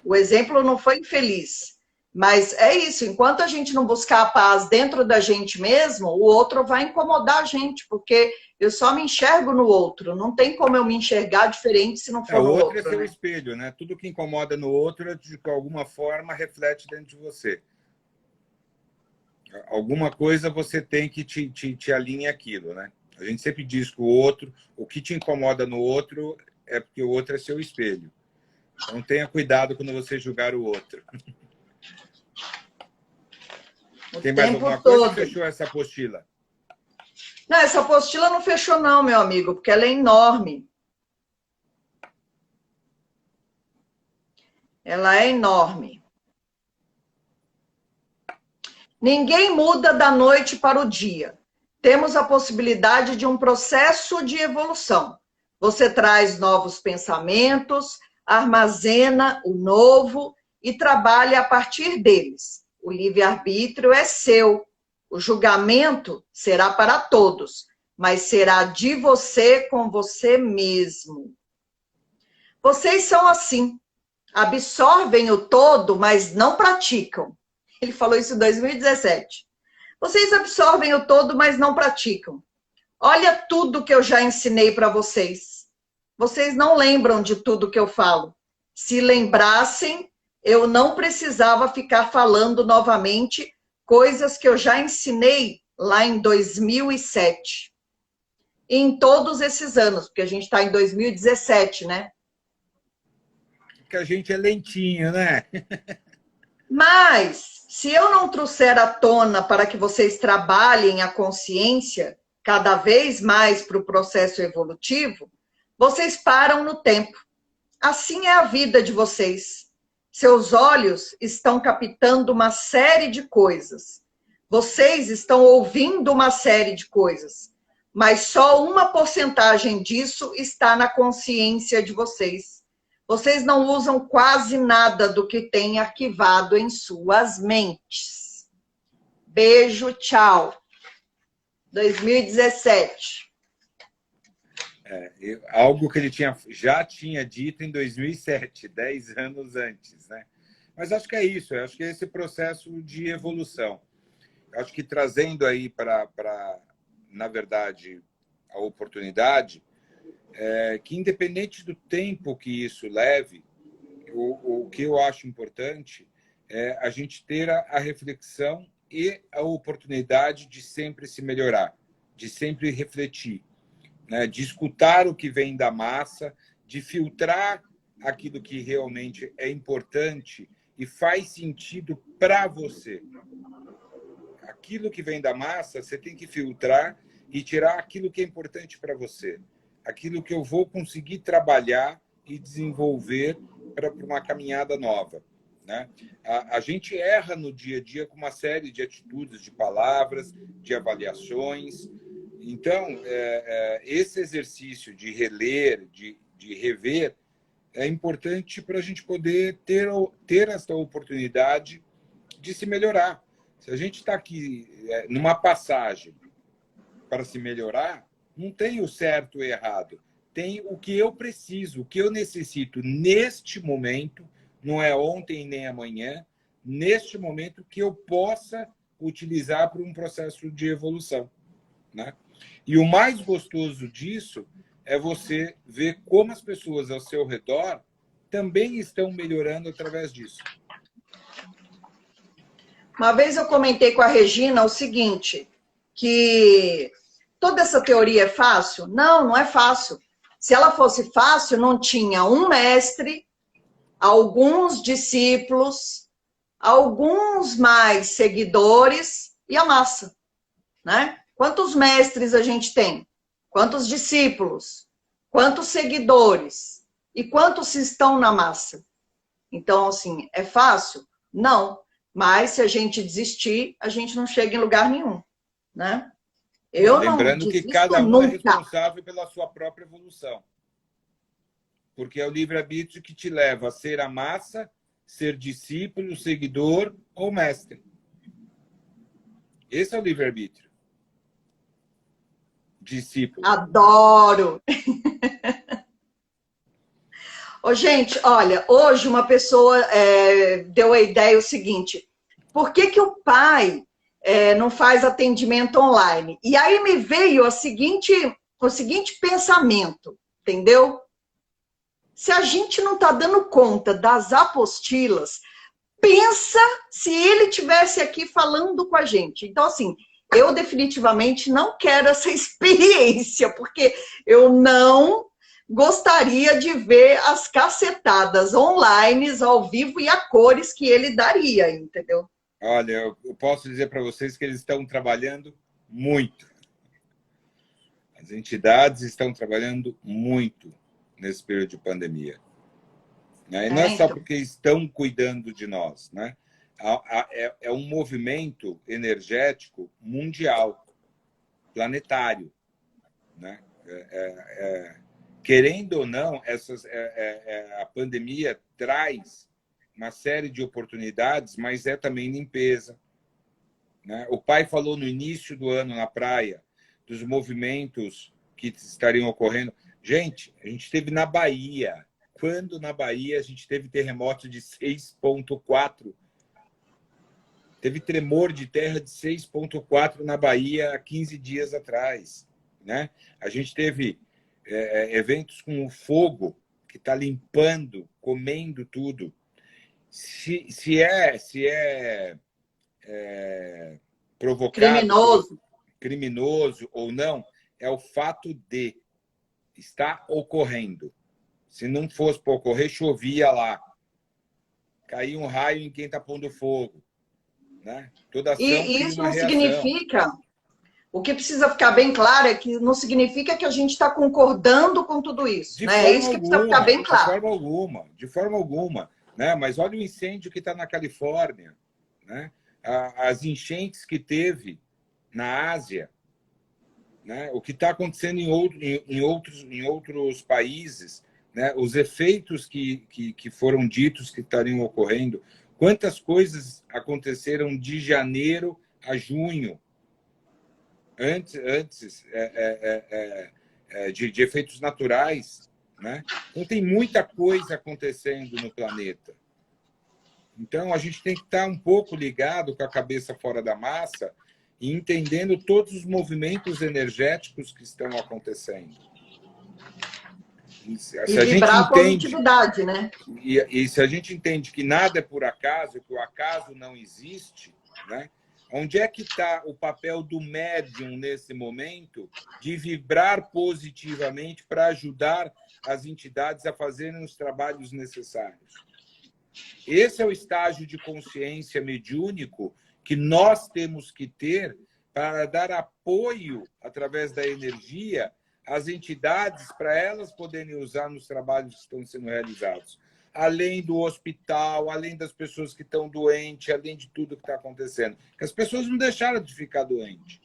O exemplo não foi infeliz. Mas é isso, enquanto a gente não buscar a paz dentro da gente mesmo, o outro vai incomodar a gente, porque eu só me enxergo no outro. Não tem como eu me enxergar diferente se não for no outro. O outro é seu espelho, né? Tudo que incomoda no outro, de alguma forma, reflete dentro de você. Alguma coisa você tem que te alinhar aquilo, né? A gente sempre diz que o que te incomoda no outro é porque o outro é seu espelho. Então tenha cuidado quando você julgar o outro. Tem mais alguma coisa que fechou essa apostila? Não, essa apostila não fechou não, meu amigo, porque ela é enorme. Ela é enorme. Ninguém muda da noite para o dia. Temos a possibilidade de um processo de evolução. Você traz novos pensamentos, armazena o novo e trabalha a partir deles. O livre-arbítrio é seu. O julgamento será para todos, mas será de você com você mesmo. Vocês são assim. Absorvem o todo, mas não praticam. Ele falou isso em 2017. Vocês absorvem o todo, mas não praticam. Olha tudo que eu já ensinei para vocês. Vocês não lembram de tudo que eu falo. Se lembrassem, eu não precisava ficar falando novamente coisas que eu já ensinei lá em 2007. E em todos esses anos, porque a gente está em 2017, né? Que a gente é lentinho, né? Mas, se eu não trouxer à tona para que vocês trabalhem a consciência cada vez mais para o processo evolutivo, vocês param no tempo. Assim é a vida de vocês. Seus olhos estão captando uma série de coisas. Vocês estão ouvindo uma série de coisas. Mas só uma porcentagem disso está na consciência de vocês. Vocês não usam quase nada do que tem arquivado em suas mentes. Beijo, tchau. 2017. Algo que ele já tinha dito em 2007, 10 anos antes, né? Mas acho que é isso, acho que é esse processo de evolução. Acho que trazendo aí para, na verdade, a oportunidade, que independente do tempo que isso leve, o que eu acho importante é a gente ter a reflexão e a oportunidade de sempre se melhorar, de sempre refletir, né? De escutar o que vem da massa, de filtrar aquilo que realmente é importante e faz sentido para você. Aquilo que vem da massa, você tem que filtrar e tirar aquilo que é importante para você. Aquilo que eu vou conseguir trabalhar e desenvolver para uma caminhada nova, né? A gente erra no dia a dia com uma série de atitudes, de palavras, de avaliações, Então, esse exercício de reler, de rever, é importante para a gente poder ter essa oportunidade de se melhorar. Se a gente está aqui numa passagem para se melhorar, não tem o certo e o errado. Tem o que eu preciso, o que eu necessito neste momento, não é ontem nem amanhã, neste momento que eu possa utilizar para um processo de evolução, né? E o mais gostoso disso é você ver como as pessoas ao seu redor também estão melhorando através disso. Uma vez eu comentei com a Regina o seguinte, que toda essa teoria é fácil? Não, não é fácil. Se ela fosse fácil, não tinha um mestre, alguns discípulos, alguns mais seguidores e a massa, né? Quantos mestres a gente tem? Quantos discípulos? Quantos seguidores? E quantos estão na massa? Então, assim, é fácil? Não. Mas se a gente desistir, a gente não chega em lugar nenhum, né? Eu Lembrando não que desisto cada um nunca. é responsável pela sua própria evolução. Porque é o livre-arbítrio que te leva a ser a massa, ser discípulo, seguidor ou mestre. Esse é o livre-arbítrio. Discípulo. Adoro! Ô, gente, olha, hoje uma pessoa deu a ideia o seguinte, por que o pai não faz atendimento online? E aí me veio o seguinte pensamento, entendeu? Se a gente não está dando conta das apostilas, pensa se ele tivesse aqui falando com a gente. Então, assim, eu definitivamente não quero essa experiência, porque eu não gostaria de ver as cacetadas online, ao vivo e a cores que ele daria, entendeu? Olha, eu posso dizer para vocês que eles estão trabalhando muito. As entidades estão trabalhando muito nesse período de pandemia. E não é só porque estão cuidando de nós, né? É um movimento energético mundial, planetário, né? Querendo ou não, a pandemia traz uma série de oportunidades, mas é também limpeza, né? O pai falou no início do ano na praia dos movimentos que estariam ocorrendo. Gente, a gente esteve na Bahia. Quando na Bahia a gente teve terremoto de 6,4. Teve tremor de terra de 6,4 na Bahia há 15 dias atrás, né? A gente teve eventos com o fogo que está limpando, comendo tudo. Se é provocado, criminoso ou não, é o fato de estar ocorrendo. Se não fosse para ocorrer, chovia lá. Caía um raio em quem está pondo fogo. Né? Toda ação e isso uma não reação. Significa... O que precisa ficar bem claro é que não significa que a gente está concordando com tudo isso. Né? É isso que precisa ficar bem claro. De forma alguma. Né? Mas olha o incêndio que está na Califórnia. Né? As enchentes que teve na Ásia. Né? O que está acontecendo em outros países. Né? Os efeitos que foram ditos que estariam ocorrendo. Quantas coisas aconteceram de janeiro a junho, antes de efeitos naturais, né? Então, tem muita coisa acontecendo no planeta. Então, a gente tem que estar um pouco ligado com a cabeça fora da massa e entendendo todos os movimentos energéticos que estão acontecendo. E vibrar a positividade, né? E se a gente entende que nada é por acaso, que o acaso não existe, né? Onde é que está o papel do médium nesse momento de vibrar positivamente para ajudar as entidades a fazerem os trabalhos necessários? Esse é o estágio de consciência mediúnico que nós temos que ter para dar apoio, através da energia, às entidades para elas poderem usar nos trabalhos que estão sendo realizados. Além do hospital, além das pessoas que estão doentes, além de tudo que está acontecendo. Porque as pessoas não deixaram de ficar doentes.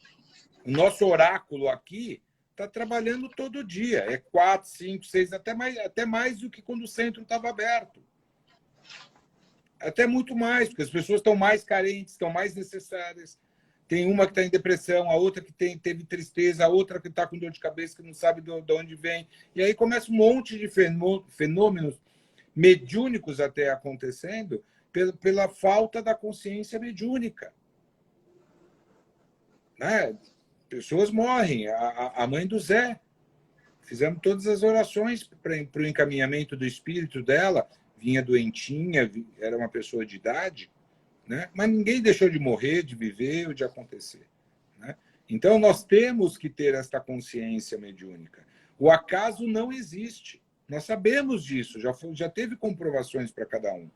O nosso oráculo aqui está trabalhando todo dia. É 4, 5, 6, até mais do que quando o centro estava aberto. Até muito mais, porque as pessoas estão mais carentes, estão mais necessárias. Tem uma que está em depressão, a outra que teve tristeza, a outra que está com dor de cabeça, que não sabe de onde vem. E aí começa um monte de fenômenos mediúnicos até acontecendo pela falta da consciência mediúnica. Né? Pessoas morrem. A mãe do Zé. Fizemos todas as orações para o encaminhamento do espírito dela. Vinha doentinha, era uma pessoa de idade. Né? Mas ninguém deixou de morrer, de viver ou de acontecer. Né? Então, nós temos que ter esta consciência mediúnica. O acaso não existe. Nós sabemos disso, já teve comprovações para cada um.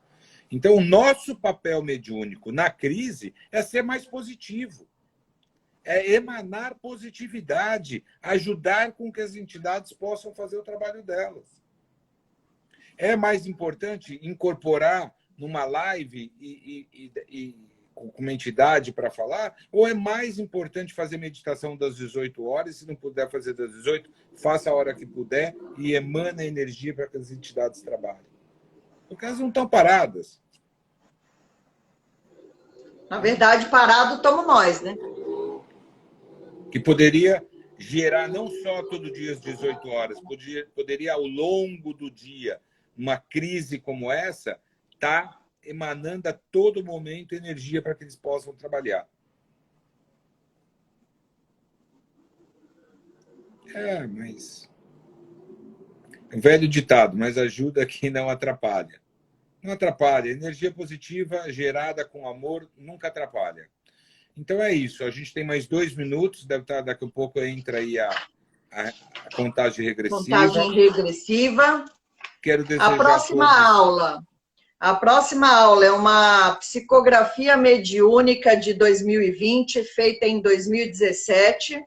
Então, o nosso papel mediúnico na crise é ser mais positivo. É emanar positividade, ajudar com que as entidades possam fazer o trabalho delas. É mais importante incorporar numa live com uma entidade para falar, ou é mais importante fazer meditação das 18 horas, se não puder fazer das 18, faça a hora que puder e emana energia para que as entidades trabalhem. Porque elas não estão paradas. Na verdade, parado estamos nós, né? Que poderia gerar não só todo dia às 18 horas, poderia ao longo do dia, uma crise como essa, estar emanando a todo momento energia para que eles possam trabalhar. Mas... um velho ditado, mas ajuda quem não atrapalha. Não atrapalha. Energia positiva gerada com amor nunca atrapalha. Então é isso. A gente tem mais 2 minutos. Deve estar, daqui a pouco entra aí a contagem regressiva. Contagem regressiva. Quero desejar a próxima aula é uma psicografia mediúnica de 2020, feita em 2017,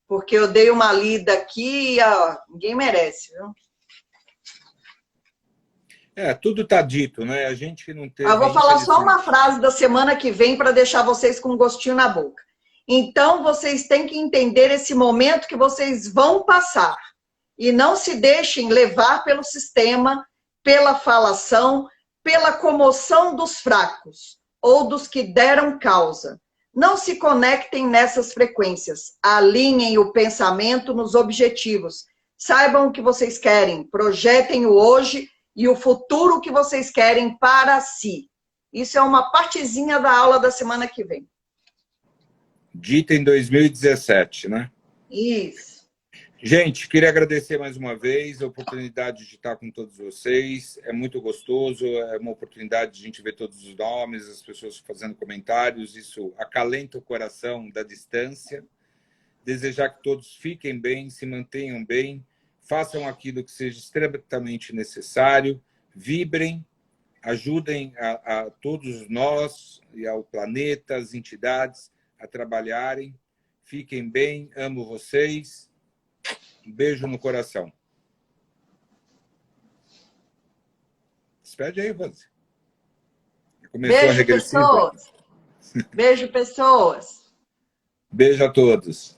porque eu dei uma lida aqui e ninguém merece, viu? Tudo está dito, né? A gente que não teve... Eu vou falar só uma frase da semana que vem para deixar vocês com um gostinho na boca. Então, vocês têm que entender esse momento que vocês vão passar. E não se deixem levar pelo sistema, pela falação, pela comoção dos fracos ou dos que deram causa. Não se conectem nessas frequências. Alinhem o pensamento nos objetivos. Saibam o que vocês querem. Projetem o hoje e o futuro que vocês querem para si. Isso é uma partezinha da aula da semana que vem. Dita em 2017, né? Isso. Gente, queria agradecer mais uma vez a oportunidade de estar com todos vocês. É muito gostoso, é uma oportunidade de a gente ver todos os nomes, as pessoas fazendo comentários. Isso acalenta o coração da distância. Desejar que todos fiquem bem, se mantenham bem, façam aquilo que seja extremamente necessário, vibrem, ajudem a todos nós e ao planeta, as entidades a trabalharem. Fiquem bem, amo vocês. Um beijo no coração. Despede aí, Rose. Começou Beijo, a regressiva. pessoas. Beijo, pessoas. Beijo a todos.